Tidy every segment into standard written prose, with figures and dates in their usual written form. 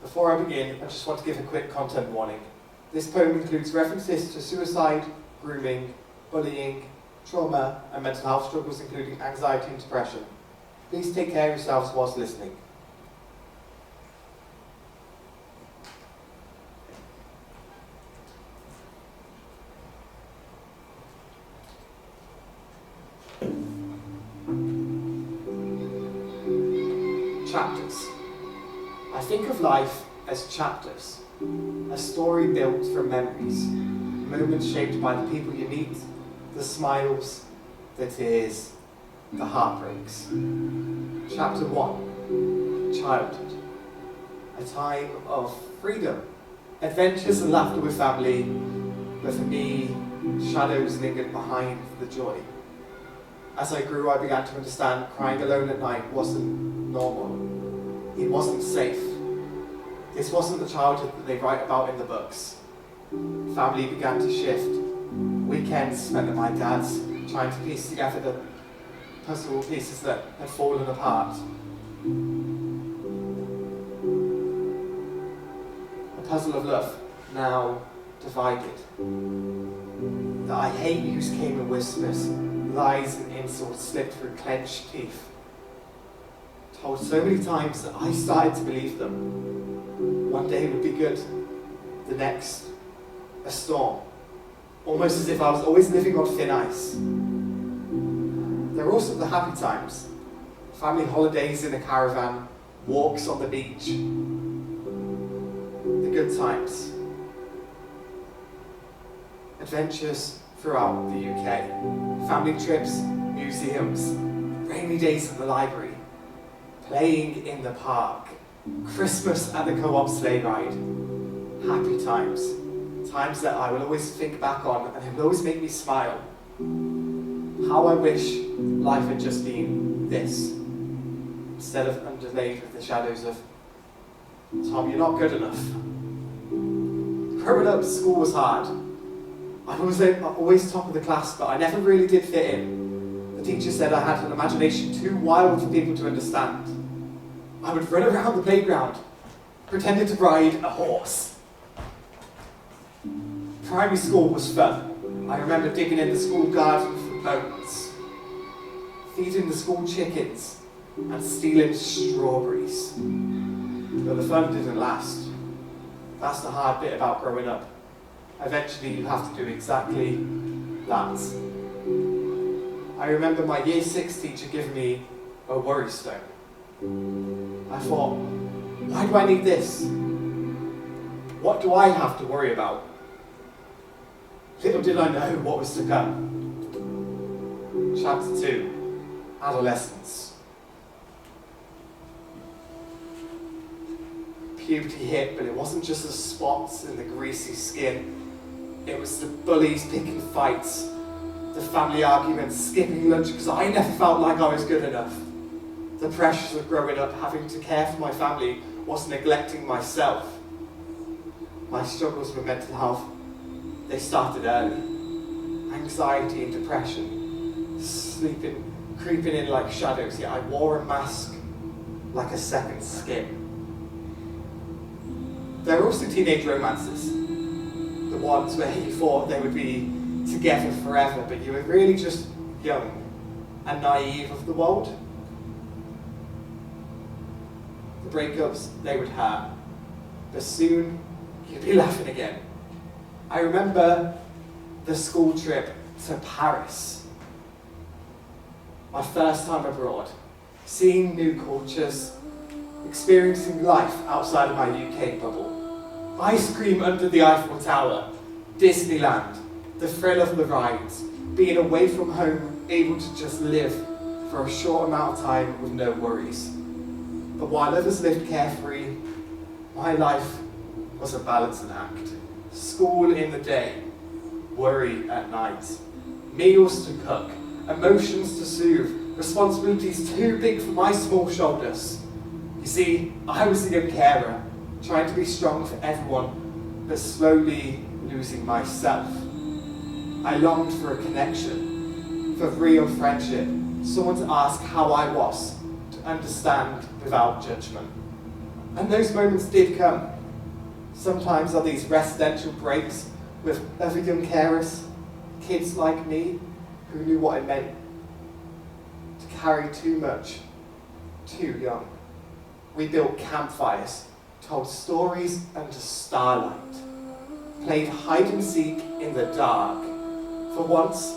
Before I begin, I just want to give a quick content warning. This poem includes references to suicide, grooming, bullying, trauma, and mental health struggles, including anxiety and depression. Please take care of yourselves whilst listening. Chapters. I think of life as chapters, a story built from memories, moments shaped by the people you meet, the smiles, the tears, the heartbreaks. Chapter 1, childhood. A time of freedom, adventures and laughter with family, but for me, shadows lingered behind the joy. As I grew, I began to understand crying alone at night wasn't normal. It wasn't safe. This wasn't the childhood that they write about in the books. Family began to shift. Weekends spent at my dad's, trying to piece together the puzzle pieces that had fallen apart. A puzzle of love, now divided. The I hate yous came in whispers, lies and insults slipped through clenched teeth. Told so many times that I started to believe them. One day would be good, the next, a storm. Almost as if I was always living on thin ice. There were also the happy times. Family holidays in a caravan, walks on the beach. The good times. Adventures throughout the UK. Family trips, museums, rainy days at the library, playing in the park, Christmas at the co-op sleigh ride. Happy times. Times that I will always think back on and it will always make me smile. How I wish life had just been this, instead of underlaid with the shadows of, Tom, you're not good enough. Growing up, school was hard. I was always top of the class, but I never really did fit in. The teacher said I had an imagination too wild for people to understand. I would run around the playground, pretending to ride a horse. Primary school was fun. I remember digging in the school garden for bones, feeding the school chickens, and stealing strawberries. But the fun didn't last. That's the hard bit about growing up. Eventually you have to do exactly that. I remember my year 6 teacher giving me a worry stone. I thought, why do I need this? What do I have to worry about? Little did I know what was to come. Chapter 2, adolescence. Puberty hit, but it wasn't just the spots and the greasy skin. It was the bullies picking fights, the family arguments, skipping lunch because I never felt like I was good enough. The pressures of growing up, having to care for my family, whilst neglecting myself. My struggles with mental health, they started early. Anxiety and depression, creeping in like shadows, yet I wore a mask like a second skin. There were also teenage romances. The ones where you thought they would be together forever, but you were really just young and naive of the world. The breakups, they would hurt, but soon you'd be laughing again. I remember the school trip to Paris. My first time abroad, seeing new cultures, experiencing life outside of my UK bubble. Ice cream under the Eiffel Tower, Disneyland, the thrill of the rides, being away from home, able to just live for a short amount of time with no worries. But while others lived carefree, my life was a balancing act. School in the day, worry at night, meals to cook, emotions to soothe, responsibilities too big for my small shoulders. You see, I was a young carer, trying to be strong for everyone, but slowly losing myself. I longed for a connection, for real friendship, someone to ask how I was, to understand without judgment. And those moments did come. Sometimes on these residential breaks with other young carers, kids like me, who knew what it meant to carry too much, too young. We built campfires, told stories under starlight, played hide and seek in the dark. For once,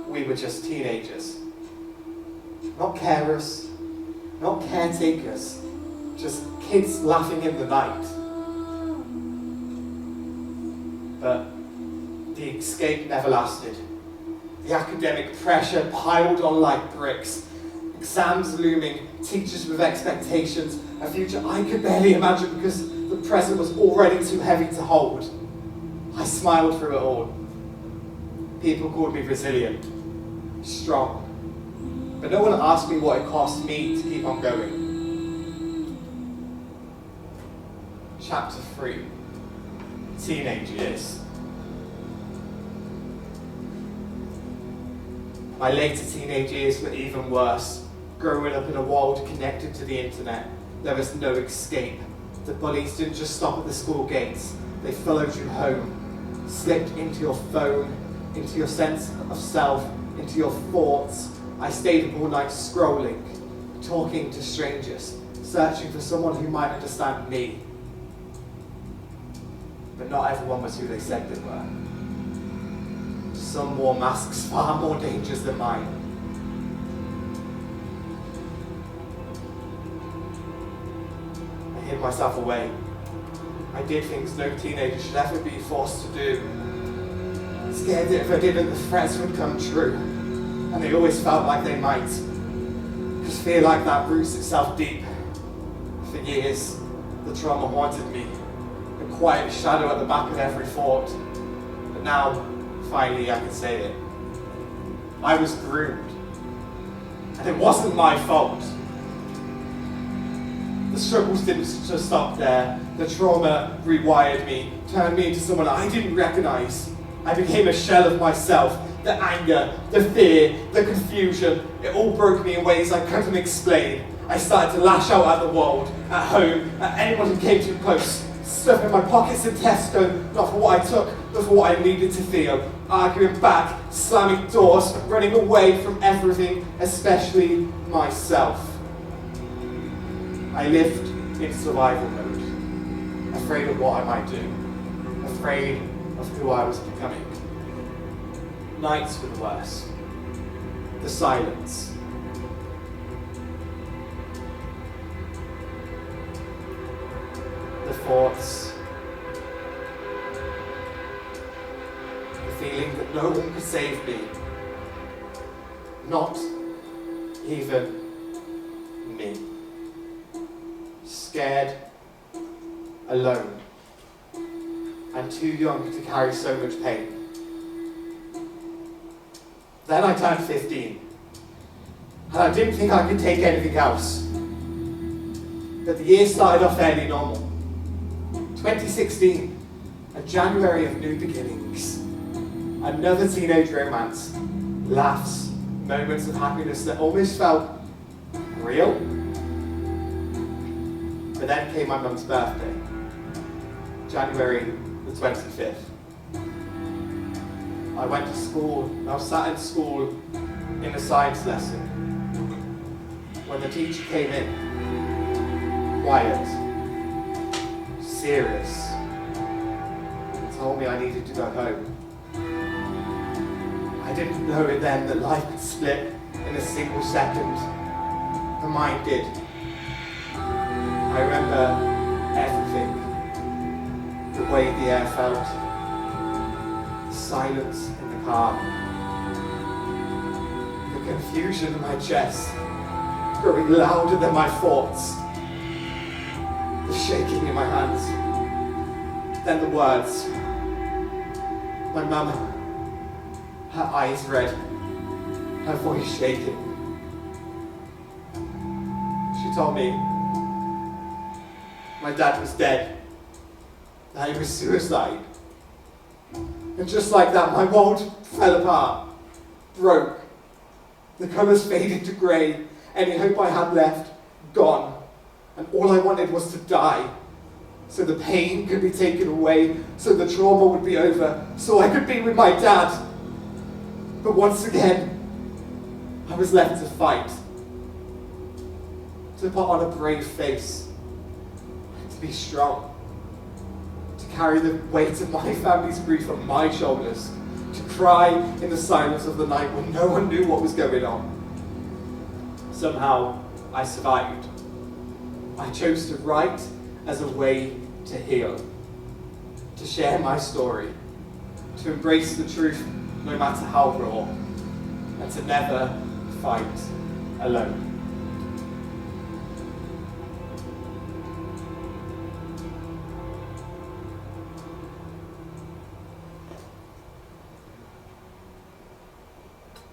we were just teenagers. Not carers, not caretakers, just kids laughing in the night. But the escape never lasted. The academic pressure piled on like bricks, exams looming, teachers with expectations, a future I could barely imagine because the present was already too heavy to hold. I smiled through it all. People called me resilient, strong, but no one asked me what it cost me to keep on going. Chapter 3, Teenage Years. My later teenage years were even worse. Growing up in a world connected to the internet, there was no escape. The bullies didn't just stop at the school gates. They followed you home, slipped into your phone, into your sense of self, into your thoughts. I stayed up all night scrolling, talking to strangers, searching for someone who might understand me. But not everyone was who they said they were. Some wore masks far more dangerous than mine. I hid myself away. I did things no teenager should ever be forced to do. Scared that if I didn't, the threats would come true. And they always felt like they might. Because fear like that roots itself deep. For years, the trauma haunted me. A quiet shadow at the back of every thought. But now, finally, I can say it. I was groomed. And it wasn't my fault. The struggles didn't just stop there. The trauma rewired me, turned me into someone I didn't recognize. I became a shell of myself. The anger, the fear, the confusion, it all broke me in ways I couldn't explain. I started to lash out at the world, at home, at anyone who came too close. Stuffing my pockets in Tesco, not for what I took, but for what I needed to feel. Arguing back, slamming doors, running away from everything, especially myself. I lived in survival mode, afraid of what I might do, afraid of who I was becoming. Nights were the worst. The silence. The thoughts. The feeling that no one could save me. Not even me. Scared, alone, and too young to carry so much pain. Then I turned 15, and I didn't think I could take anything else. But the year started off fairly normal. 2016, a January of new beginnings. Another teenage romance, laughs, moments of happiness that almost felt real. But then came my mum's birthday, January the 25th. I went to school, I was sat in school in a science lesson when the teacher came in, quiet, serious, and told me I needed to go home. I didn't know it then that life could split in a single second, but mine did. I remember everything, the way the air felt, the silence in the car, the confusion in my chest, growing louder than my thoughts, the shaking in my hands, then the words. My mum, her eyes red, her voice shaking. She told me my dad was dead, that he was suicide. And just like that, my world fell apart, broke. The colours faded to grey, any hope I had left, gone. And all I wanted was to die, so the pain could be taken away, so the trauma would be over, so I could be with my dad. But once again, I was left to fight, to put on a brave face, to be strong, to carry the weight of my family's grief on my shoulders, to cry in the silence of the night when no one knew what was going on. Somehow, I survived. I chose to write as a way to heal, to share my story, to embrace the truth no matter how raw, and to never fight alone.